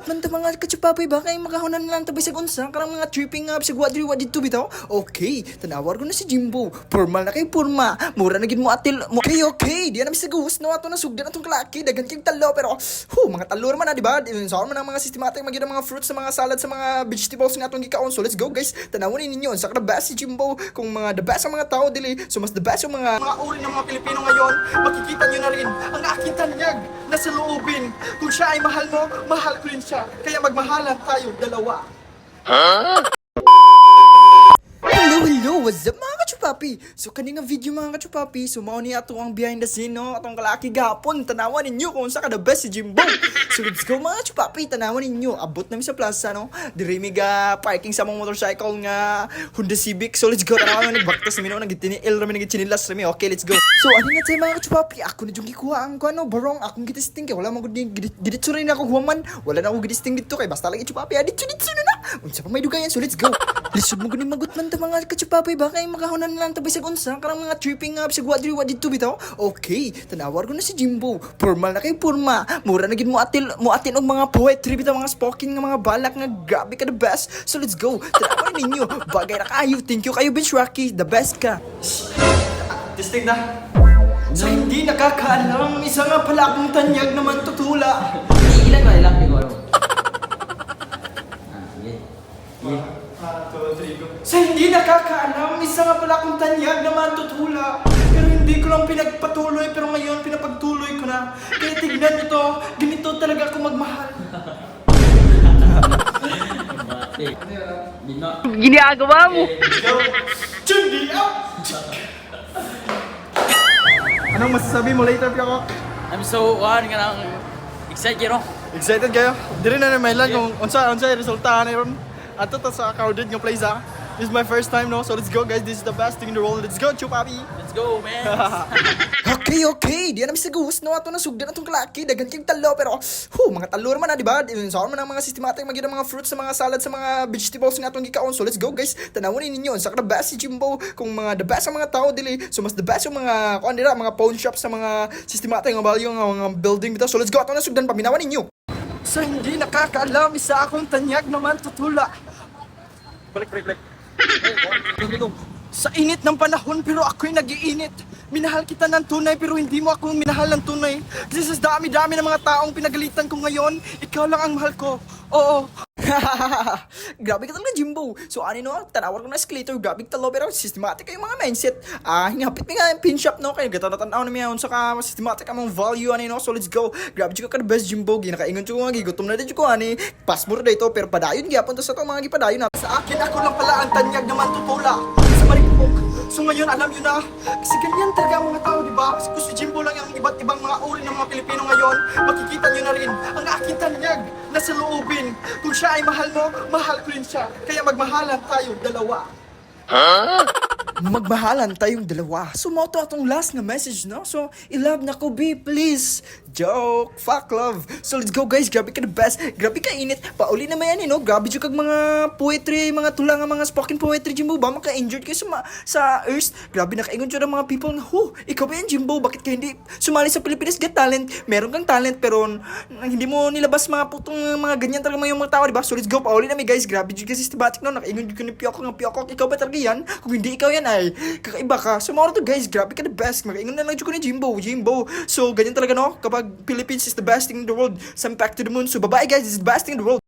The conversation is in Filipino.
magot man ta mga katsupapay ba kay makahunan na lang tabay sa unsa karang mga tripping up sa wadri dito bitaw. Okay, tanawar ko na si Jimbo. Formal na kay porma. Mura na gid mo atil. Okay, di na mi sagus no ato na sugdan atong klaki dagan kay talo pero mga talo man na di ba? Sa man ang mga systematic magid mga fruits sa mga salad sa mga vegetables nga atong gikaon. So let's go guys. Tanawon ninyo sa the best si Jimbo kung mga the best ang mga tao dili. So mas the best yung mga uri ng mga Pilipino ngayon. Makikita nyo na rin ang aking tanyag na sa loobin. Kung siya ay mahal mo, mahal ko rin siya. Kaya magmahalan tayo dalawa. Hello, what's up mga kachupapi? So kaninga video mga kachupapi, so mao ni ato ang behind the scene no, atong kalaki gapon, tanawan ninyo kung sa ka the best si Jimbo. So let's go mga kachupapi, tanawan ninyo, abot namin sa plaza no, diri mi ga parking sa mga motorcycle nga Honda Civic. So let's go, tanawan nagbaktas mi no, nagitiniil rami nagitinilas rami. Okay, let's go. So ano nga tayo mga kachupapi, ako na yung gikuha ang ano, barong akong gitisting kay wala man gud giditso rin ako huwaman, wala na ako gitisting dito kay basta lang kachupapi, aditso na na. Unsa pa may dugayan, so let's go. Lisod mo gud magut man ta mga katsupapay ba kay makahunan na lang tabay sa unsa karang mga tripping up sa wadri dito bitaw. Okay, tanawar ko na si Jimbo. Formal na kay porma. Mura na gid mo atin og mga poetry bitaw mga spoken nga mga balak nga grabe ka the best. So let's go. Tanawar ninyo. Bagay na kayo. Thank you kayo Bench Rocky. The best ka. Testing na. Sa hindi nakakaalam, isa nga pala akong tanyag naman tutula. Ilan ba ilang siguro? Sige. Sa hindi nakakaalam, isa nga pala akong tanyag naman tutula. Pero hindi ko lang pinagpatuloy, pero ngayon pinapagtuloy ko na. Kaya tignan nyo to, ganito talaga ako magmahal. Ginagawa mo! Chundi up! Anong masasabi mo later, Piako? I'm so, nga nang excited no? Excited kayo? Dili na naman lang kung unsa resulta na yun. Ato to sa crowded ng plaza. This is my first time no, so let's go guys. This is the best thing in the world. Let's go, Chupapi! Let's go, man! Okay. Di na mi sagus no ato na sugdan atong klaki dagan kay talo pero mga talo man na di ba? Sa man ang mga systematic magid mga fruits sa mga salad sa mga vegetables nga atong gikaon. So let's go guys. Tanawon ninyo sa the best si Jimbo kung mga the best ang mga tao dili. So mas the best yung mga kuan dira mga pawn shops sa mga systematic nga value nga mga building bitaw. So let's go ato na sugdan paminawan ninyo. Sa hindi nakakaalam, isa akong tanyag naman tutula. Balik. Sa init ng panahon pero ako'y nag-iinit. Minahal kita ng tunay pero hindi mo ako minahal ng tunay. Kasi sa dami-dami ng mga taong pinagalitan ko ngayon, ikaw lang ang mahal ko. Oo. Grabe ka talaga Jimbo. So ano no, tanawar ko na escalator, grabe ka talo pero systematic yung mga mindset. Hinapit mi nga yung pin shop no, kaya gata-tanaw na mi yun. Saka systematic ang mga value ano no. So let's go. Grabe ka the best Jimbo. Ginakaingon ko nga gigutom na din ko ani. Passport dito pero padayon gyapon to sa to mga gipadayon na. Sa akin ako lang pala ang tanyag naman tutula. Sa maripok. So ngayon alam yun na, kasi ganyan talaga ang mga tao, di ba? Kasi kung si Jimbo lang yung iba't ibang mga uri ng mga Pilipino ngayon, makikita nyo na rin ang aking tanyag na sa loobin. Kung siya ay mahal mo, mahal ko rin siya. Kaya magmahalan tayo dalawa. Magmahalan tayong dalawa. So mo to atong last nga message no. So i-love na ko be please. Joke, fuck love. So let's go guys, grabe ka the best. Grabe ka init. Pauli na yan no. Grabe jud kag mga poetry, mga tula nga mga spoken poetry Jimbo ba maka-injured kayo sa earth. Grabe nakaingon jud ang mga people nga, ikaw ba yan Jimbo? Bakit ka hindi sumali sa Pilipinas Got Talent? Meron kang talent pero hindi mo nilabas mga putong mga ganyan talaga yung mga tao, di ba? So let's go, pauli na guys. Grabe jud kasi systematic no. Nakaingon jud ko ni Pioko. Ikaw ba talaga yan? Kung hindi ikaw yan ay kakaiba ka. So mga to guys, grabe ka the best. Makaingon na lang jud ko ni Jimbo. So ganyan talaga no. Kapag Philippines is the best thing in the world. Some back to the moon. So bye-bye guys, this is the best thing in the world.